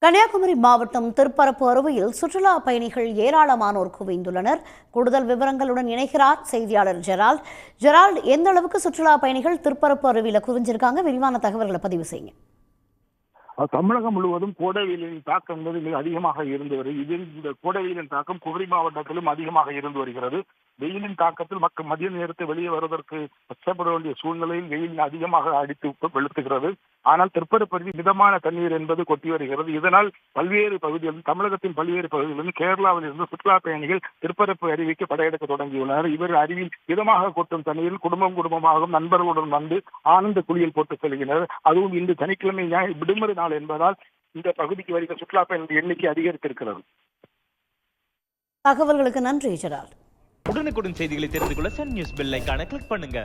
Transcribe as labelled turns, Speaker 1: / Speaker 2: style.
Speaker 1: கன்னியாகுமரி மாவட்டம் திருப்பரப்பு அருவியில் சுற்றுலா பயணிகள் ஏராளமானோர் குவிந்துள்ளனர். கூடுதல் விவரங்களுடன் இணைகிறார் செய்தியாளர் ஜெரால்ட், எந்த அளவுக்கு சுற்றுலா பயணிகள் திருப்பரப்பு அருவியில் குவிஞ்சிருக்காங்க? விரிவான தகவல்களை பதிவு செய்யுங்க.
Speaker 2: தமிழகம் முழுவதும் கோடை வெயிலின் தாக்கம் என்பது மிக அதிகமாக இருந்து வருகிறது. இதில் இந்த கோடை வெயிலின் தாக்கம் குமரி மாவட்டத்திலும் அதிகமாக இருந்து வருகிறது. வெயிலின் தாக்கத்தில் மக்கள் மதிய நேரத்தை வெளியே வருவதற்கு கஷ்டப்பட வேண்டிய சூழ்நிலையில் வெயில் அதிகமாக அடித்து வெளுத்துகிறது. ஆனால் திருப்பரப்பு மிதமான தண்ணீர் என்பது கொட்டி வருகிறது. இதனால் பல்வேறு பகுதிகளில் தமிழகத்தின் பல்வேறு பகுதிகளிலும் கேரளாவில் இருந்து சுற்றுலா பயணிகள் திருப்பரப்பு அருவிக்கு படையெடுக்க தொடங்கியுள்ளனர். இவர் அருவியில் மிதமாக கொட்டும் தண்ணீரில் குடும்பமாக நண்பர்களுடன் வந்து ஆனந்த குளியல் போட்டு செல்கின்றனர். அதுவும் இன்று சனிக்கிழமை விடுமுறை நாள் என்பதால் இந்த பகுதிக்கு வருகிற சுற்றுலா பயணிகள் எண்ணிக்கை அதிகரித்திருக்கிறது.
Speaker 1: தகவல்களுக்கு நன்றி ஜெரால்ட்.
Speaker 3: உடனுக்குடன் செய்திகளை தெரிந்து கொள்ள சன் நியூஸ் பெல் ஐகானை கிளிக் பண்ணுங்க.